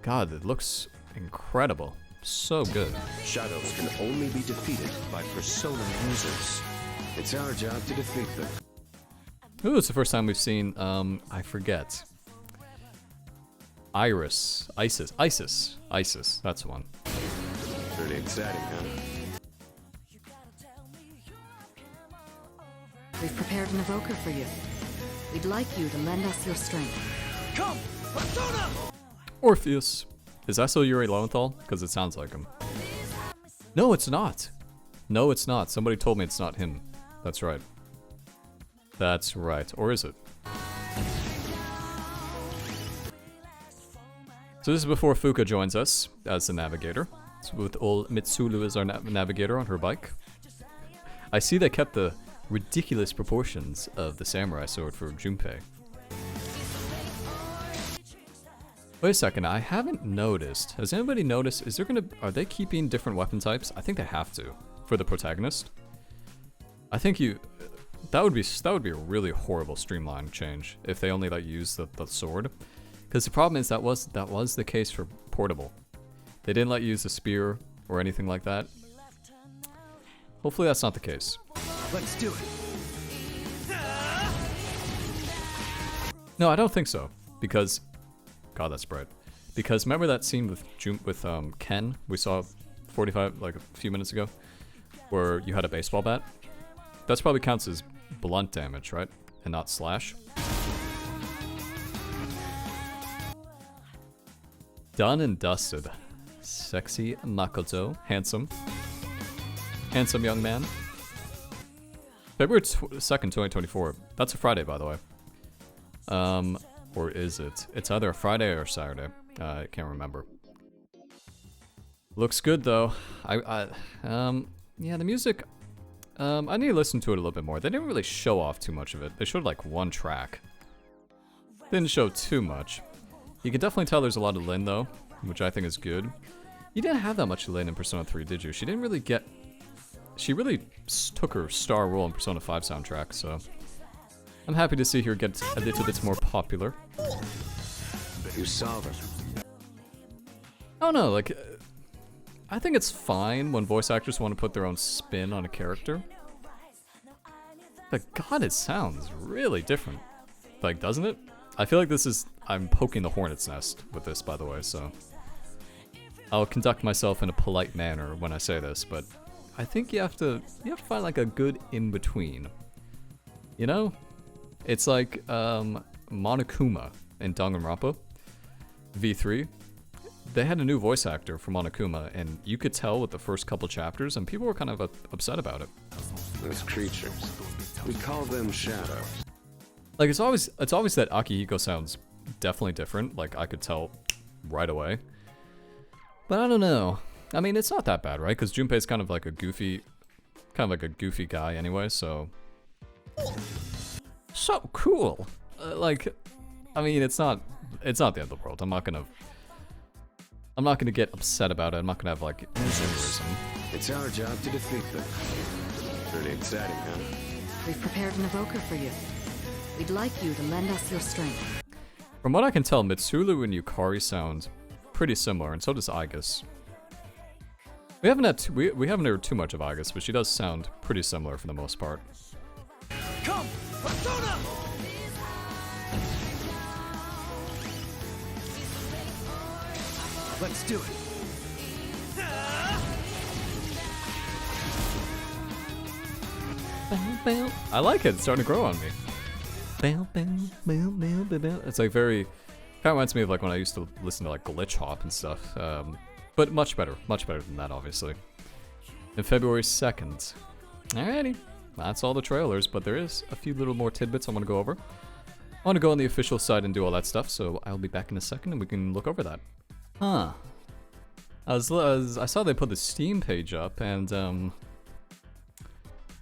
God, it looks incredible. So good. Shadows can only be defeated by persona users. It's our job to defeat them. Ooh, it's the first time we've seen, I forget. Isis, that's the one. Pretty exciting, huh? We've prepared an evoker for you. We'd like you to lend us your strength. Come, persona! Orpheus. Is that still Yuri Lowenthal? Because it sounds like him. No, it's not. No, it's not. Somebody told me it's not him. That's right. That's right. Or is it? So this is before Fuka joins us as the navigator. So with old Mitsulu as our navigator on her bike. I see they kept the ridiculous proportions of the samurai sword for Junpei. Wait a second, I haven't noticed. Has anybody noticed? Are they keeping different weapon types? I think they have to for the protagonist. I think that would be a really horrible streamline change if they only use the sword. Because the problem is that was the case for Portable. They didn't let you use the spear or anything like that. Hopefully that's not the case. Let's do it. No, I don't think so. Because, God, that's bright. Because remember that scene with Ken we saw 45 like a few minutes ago, where you had a baseball bat. That's probably counts as blunt damage, right? And not slash. Done and dusted. Sexy Makoto. Handsome. Handsome young man. February 2nd, 2024. That's a Friday, by the way. Or is it? It's either a Friday or a Saturday. I can't remember. Looks good, though. Yeah, the music... I need to listen to it a little bit more. They didn't really show off too much of it. They showed, like, one track. Didn't show too much. You can definitely tell there's a lot of Lin, though, which I think is good. You didn't have that much Lin in Persona 3, did you? She didn't really get she really took her star role in Persona 5 soundtrack, so I'm happy to see her get a little bit more popular. You saw them. I don't know, like, I think it's fine when voice actors want to put their own spin on a character. But God, it sounds really different. Like, doesn't it? I feel like this is... I'm poking the hornet's nest with this, by the way, so... I'll conduct myself in a polite manner when I say this, but... I think you have to find, like, a good in-between. You know? It's like, Monokuma in Danganronpa V3. They had a new voice actor for Monokuma, and you could tell with the first couple chapters, and people were kind of upset about it. Those creatures. We call them shadows. Like, it's always that Akihiko sounds definitely different. Like, I could tell right away. But I don't know. I mean, it's not that bad, right? Because Junpei's kind of like a goofy guy anyway, so... So cool! Like, I mean, it's not the end of the world. I'm not gonna get upset about it. I'm not gonna have, like, aneurysm. It's our job to defeat them. Pretty exciting, huh? We've prepared an evoker for you. We'd like you to lend us your strength. From what I can tell, Mitsuru and Yukari sound pretty similar, and so does Aigis. We haven't heard too much of Aigis, but she does sound pretty similar for the most part. Come, Persona! Let's do it. I like it. It's starting to grow on me. It's like very... kind of reminds me of like when I used to listen to like glitch hop and stuff. But much better than that, obviously. And February 2nd. Alrighty. That's all the trailers, but there is a few little more tidbits I want to go over. I want to go on the official site and do all that stuff, so I'll be back in a second and we can look over that. Huh. I saw they put the Steam page up, and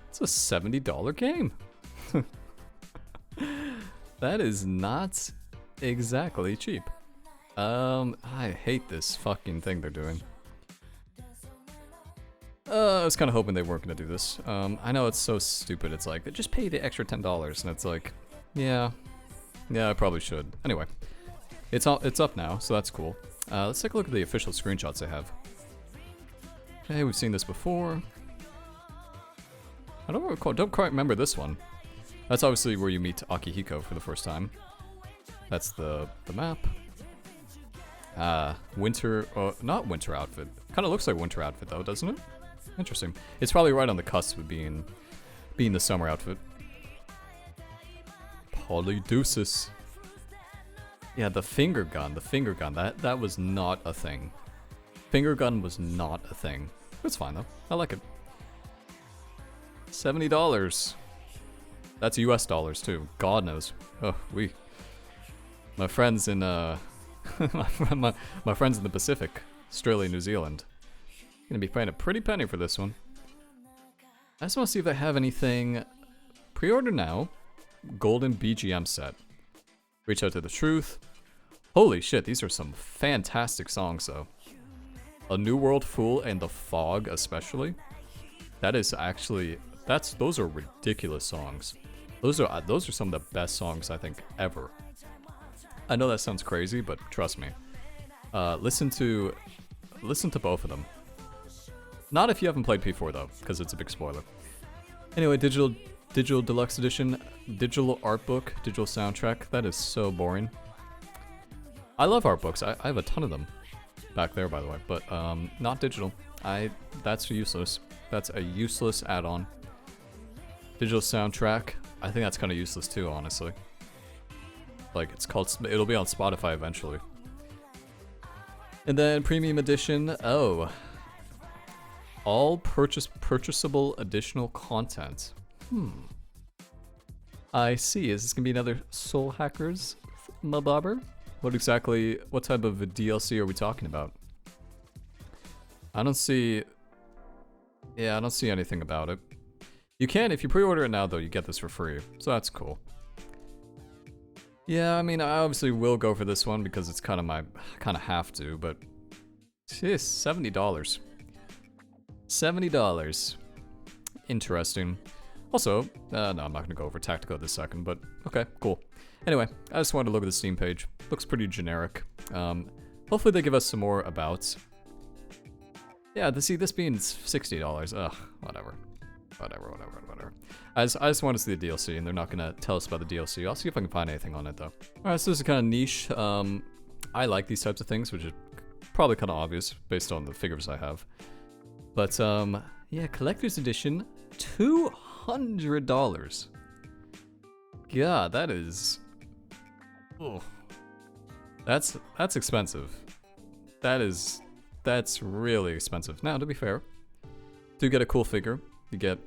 it's a $70 game. That is not exactly cheap. I hate this fucking thing they're doing. I was kind of hoping they weren't going to do this. I know it's so stupid. It's like, just pay the extra $10, and it's like, yeah, I probably should. Anyway, it's up now, so that's cool. Let's take a look at the official screenshots they have. Okay, we've seen this before. I don't quite remember this one. That's obviously where you meet Akihiko for the first time. That's the map. Winter, not winter outfit. Kind of looks like winter outfit though, doesn't it? Interesting. It's probably right on the cusp of being the summer outfit. Polydeuces. Yeah, the finger gun. That was not a thing. Finger gun was not a thing. It's fine though. I like it. $70. That's US dollars too. God knows. Oh, my friends in my friends in the Pacific, Australia, New Zealand, gonna be paying a pretty penny for this one. I just want to see if they have anything. Pre-order now. Golden BGM set. Reach Out to the Truth. Holy shit, these are some fantastic songs though. A New World Fool and The Fog especially. That is actually, those are ridiculous songs. Those are some of the best songs I think ever. I know that sounds crazy, but trust me. Listen to both of them. Not if you haven't played P4 though, because it's a big spoiler. Anyway, digital deluxe edition, digital art book, digital soundtrack. That is so boring. I love art books. I have a ton of them back there, by the way, but not digital. That's useless. That's a useless add-on. Digital soundtrack. I think that's kind of useless too, honestly. Like it'll be on Spotify eventually. And then premium edition. Oh, all purchasable additional content. I see. Is this gonna be another Soul Hackers, Mabobber? What type of a DLC are we talking about? I don't see anything about it. You can, if you pre-order it now though, you get this for free, so that's cool. Yeah, I mean, I obviously will go for this one because it's kind of have to, but it's $70. $70. interesting. Also, no, I'm not going to go over Tactico this second, but okay, cool. Anyway, I just wanted to look at the Steam page. Looks pretty generic. Hopefully they give us some more about... Yeah, see, this being $60. Ugh, whatever. Whatever. I just want to see the DLC, and they're not going to tell us about the DLC. I'll see if I can find anything on it, though. Alright, so this is kind of niche. I like these types of things, which is probably kind of obvious based on the figures I have. But, yeah, Collector's Edition, $200. God, that is... Oh. That's expensive. That's really expensive. Now, to be fair, do get a cool figure. You get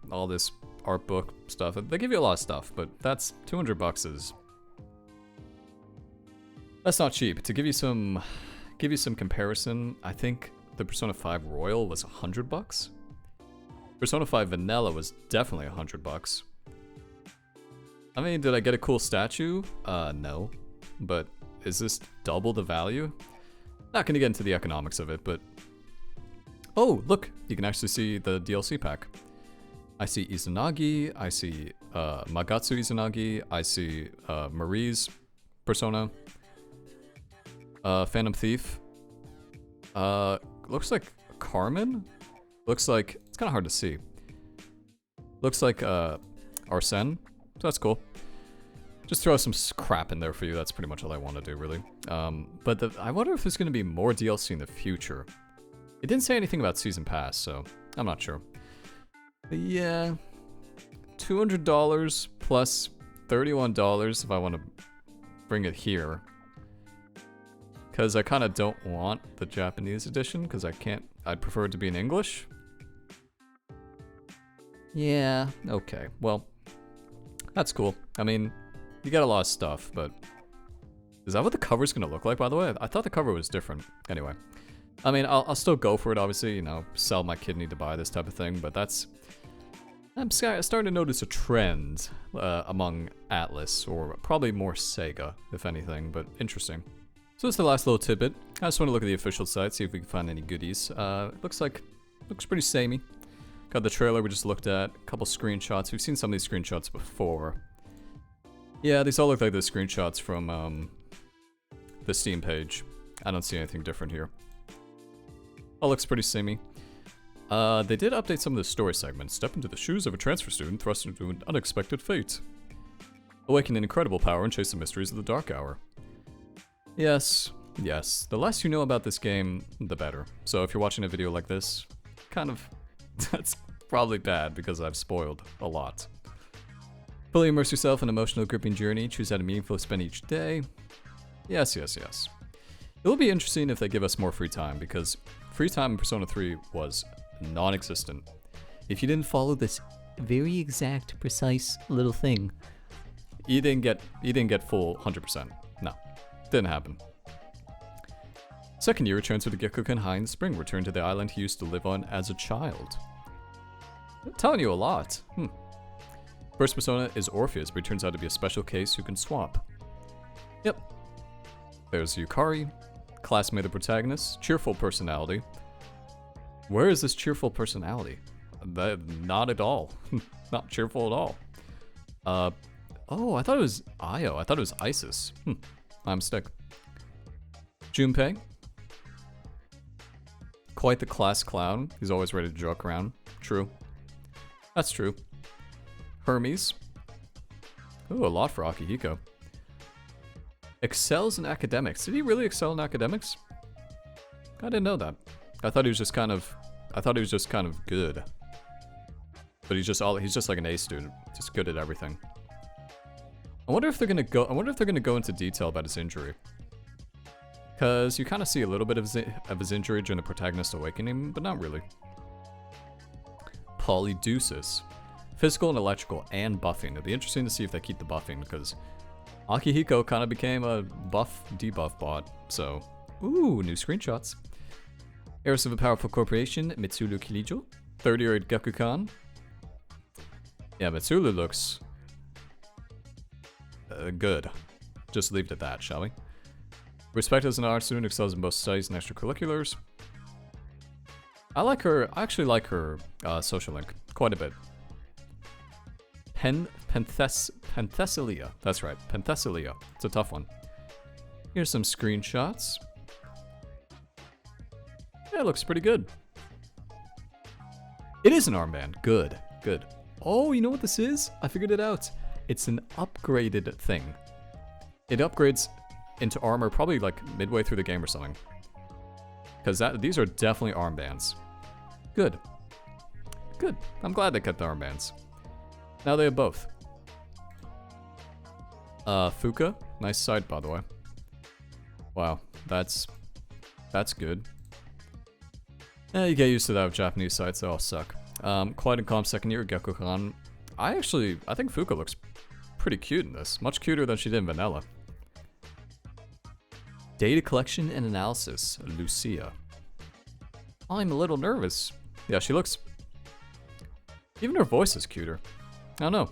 all this art book stuff. They give you a lot of stuff, but that's $200 is... That's not cheap. To give you some comparison, I think the Persona 5 Royal was $100. Persona 5 Vanilla was definitely $100. I mean, did I get a cool statue? No. But is this double the value? Not gonna get into the economics of it, but... Oh, look! You can actually see the DLC pack. I see Izanagi, I see Magatsu Izanagi, I see Marie's Persona, Phantom Thief. Looks like Carmen? Looks like... It's kind of hard to see. Looks like Arsene, so that's cool. Just throw some crap in there for you, that's pretty much all I want to do, really. But I wonder if there's going to be more DLC in the future. It didn't say anything about Season Pass, so I'm not sure. But yeah, $200 plus $31 if I want to bring it here. Because I kind of don't want the Japanese edition, because I'd prefer it to be in English. Yeah, okay, well, that's cool. I mean, you get a lot of stuff, but... Is that what the cover's gonna look like, by the way? I thought the cover was different. Anyway. I mean, I'll still go for it, obviously, you know, sell my kidney to buy this type of thing, but that's... I'm starting to notice a trend among Atlus, or probably more Sega, if anything, but interesting. So that's the last little tidbit. I just want to look at the official site, see if we can find any goodies. Looks pretty samey. Got the trailer we just looked at, a couple screenshots. We've seen some of these screenshots before. Yeah, these all look like the screenshots from the Steam page. I don't see anything different here. All looks pretty samey. They did update some of the story segments. Step into the shoes of a transfer student thrust into an unexpected fate. Awaken an incredible power and chase the mysteries of the Dark Hour. Yes. The less you know about this game, the better. So if you're watching a video like this, kind of... That's probably bad because I've spoiled a lot. Fully immerse yourself in an emotional, gripping journey. Choose how to meaningfully spend each day. Yes. It will be interesting if they give us more free time, because free time in Persona 3 was non-existent. If you didn't follow this very exact, precise little thing, you didn't get full 100%. No, didn't happen. Second year returns to the Gekuken High in the spring. Return to the island he used to live on as a child. I'm telling you a lot. First persona is Orpheus, but he turns out to be a special case who can swap. Yep. There's Yukari, classmate of the protagonist, cheerful personality. Where is this cheerful personality? Not at all. Not cheerful at all. Oh, I thought it was Io. I thought it was Isis. My mistake. Junpei. Quite the class clown. He's always ready to joke around. True. That's true. Hermes. Ooh, a lot for Akihiko. Excels in academics. Did he really excel in academics? I didn't know that. I thought he was just kind of good. But he's just like an A student, just good at everything. I wonder if they're gonna go into detail about his injury. Cause you kind of see a little bit of his injury during the protagonist awakening, but not really. Polydeuces. Physical and electrical and buffing. It'll be interesting to see if they keep the buffing, because Akihiko kind of became a debuff bot, so... Ooh, new screenshots. Heiress of a powerful corporation, Mitsuru Kirijo. Third year at Gekukan. Yeah, Mitsuru looks... good. Just leave it at that, shall we? Respected as an art student, excels in both studies and extracurriculars. I actually like her social link quite a bit. Penthesilea. That's right, Penthesilea. It's a tough one. Here's some screenshots. Yeah, it looks pretty good. It is an armband. Good, good. Oh, you know what this is? I figured it out. It's an upgraded thing. It upgrades into armor probably like midway through the game or something. Because these are definitely armbands. Good. Good. I'm glad they kept the armbands. Now they have both. Fuka. Nice sight, by the way. Wow. That's good. You get used to that with Japanese sites. They all suck. Quite and calm second year, Gekko-kan. I think Fuka looks pretty cute in this. Much cuter than she did in Vanilla. Data collection and analysis, Lucia. I'm a little nervous. Yeah, she looks... Even her voice is cuter. I don't know.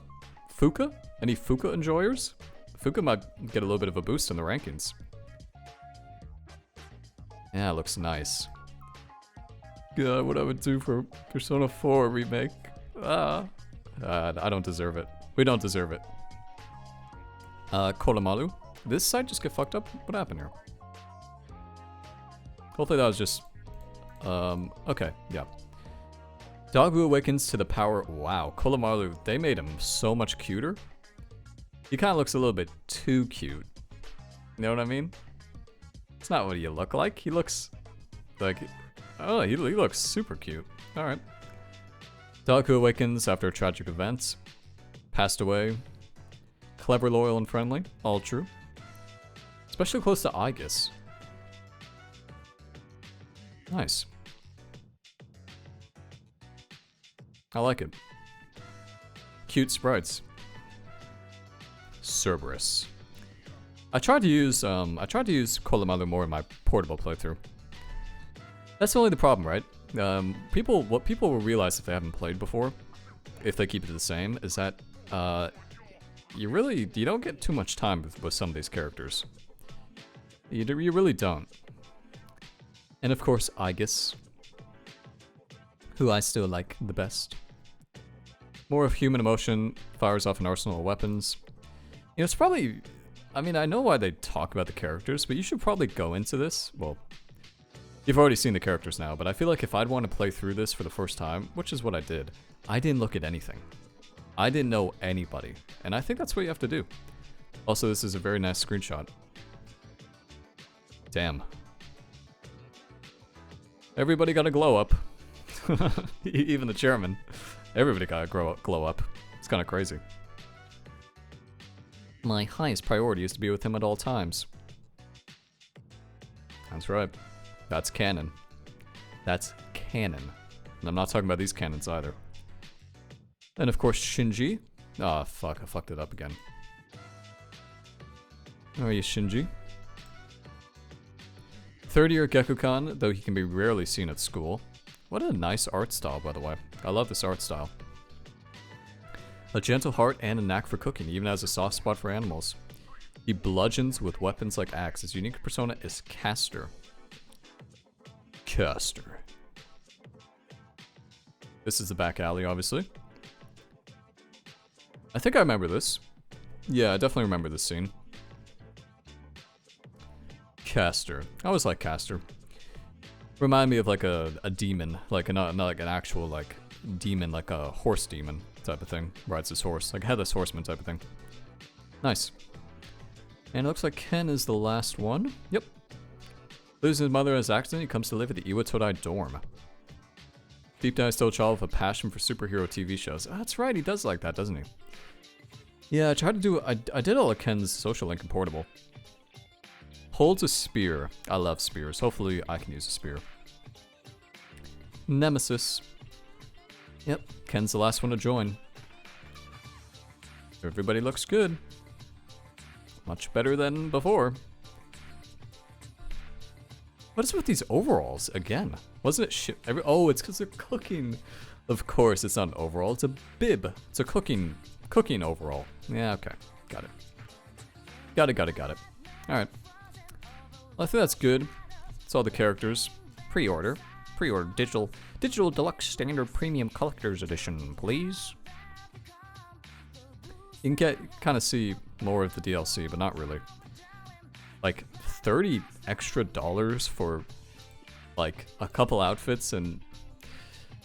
Fuka? Any Fuka enjoyers? Fuka might get a little bit of a boost in the rankings. Yeah, it looks nice. God, what I would do for Persona 4 remake. I don't deserve it. We don't deserve it. Koromaru. Did this site just get fucked up? What happened here? Hopefully that was just... okay, yeah. Dog who awakens to the power... Wow, Koromaru, they made him so much cuter. He kind of looks a little bit too cute. You know what I mean? It's not what you look like. He looks like... Oh, he looks super cute. Alright. Dog who awakens after a tragic event. Passed away. Clever, loyal, and friendly. All true. Especially close to Aegis. Nice. I like it. Cute sprites. Cerberus. I tried to use Koromaru more in my portable playthrough. That's only the problem, right? What people will realize if they haven't played before, if they keep it the same, is that you don't get too much time with some of these characters. You really don't. And of course, Aegis, who I still like the best. More of human emotion, fires off an arsenal of weapons. You know, it's probably... I mean, I know why they talk about the characters, but you should probably go into this. Well, you've already seen the characters now, but I feel like if I'd want to play through this for the first time, which is what I did, I didn't look at anything. I didn't know anybody. And I think that's what you have to do. Also, this is a very nice screenshot. Damn. Everybody got a glow up. Even the chairman. Everybody got a glow up. It's kind of crazy. My highest priority is to be with him at all times. That's right. That's canon. That's canon. And I'm not talking about these canons either. And of course, Shinji. Ah, fuck, I fucked it up again. How are you, Shinji? Third year Gekko-kan, though he can be rarely seen at school. What a nice art style, by the way. I love this art style. A gentle heart and a knack for cooking, even has a soft spot for animals. He bludgeons with weapons like axe. His unique persona is Caster. Caster. This is the back alley, obviously. I think I remember this. Yeah, I definitely remember this scene. Caster. I always like Caster. Remind me of like a demon, like not like an actual like demon, like a horse demon type of thing. Rides his horse, like a headless horseman type of thing. Nice. And it looks like Ken is the last one. Yep. Loses his mother as accident, he comes to live at the Iwatodai dorm. Deep down, he's still a child with a passion for superhero TV shows. Oh, that's right, he does like that, doesn't he? Yeah, I tried to do. I did all of Ken's social link in portable. Holds a spear. I love spears. Hopefully I can use a spear. Nemesis. Yep, Ken's the last one to join. Everybody looks good. Much better than before. What is with these overalls again? Wasn't it oh, it's because they're cooking. Of course, it's not an overall. It's a bib. It's a cooking overall. Yeah, okay. Got it. Got it. All right. Well, I think that's good. It's all the characters. Pre-order. Pre-order digital deluxe standard premium collector's edition, please. You can kind of see more of the DLC, but not really. Like $30 extra for like a couple outfits and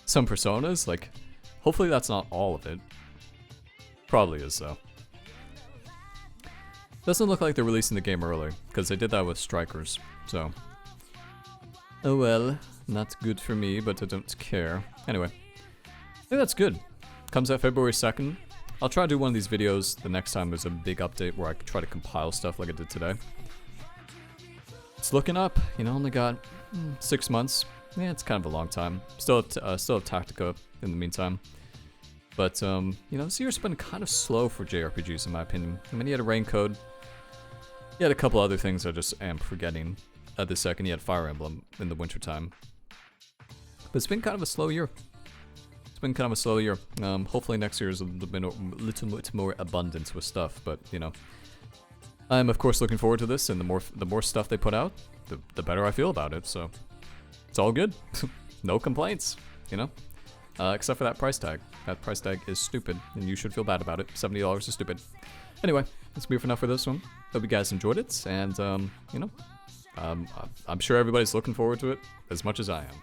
some personas. Like, hopefully that's not all of it. Probably is though. Doesn't look like they're releasing the game early, because they did that with Strikers, so. Oh well, not good for me, but I don't care. Anyway, I think that's good. Comes out February 2nd. I'll try to do one of these videos the next time there's a big update where I can try to compile stuff like I did today. It's looking up, you know, only got 6 months. Yeah, it's kind of a long time. Still have Tactica in the meantime. But, you know, this year's been kind of slow for JRPGs in my opinion. I mean, you had a Rain Code. You had a couple other things I just am forgetting. The second, you had Fire Emblem in the wintertime. But it's been kind of a slow year. Hopefully next year is a little bit more abundance with stuff, but, you know. I'm, of course, looking forward to this, and the more stuff they put out, the better I feel about it, so. It's all good. No complaints, you know. Except for that price tag. That price tag is stupid, and you should feel bad about it. $70 is stupid. Anyway, that's gonna be enough for this one. Hope you guys enjoyed it, and, you know, I'm sure everybody's looking forward to it as much as I am.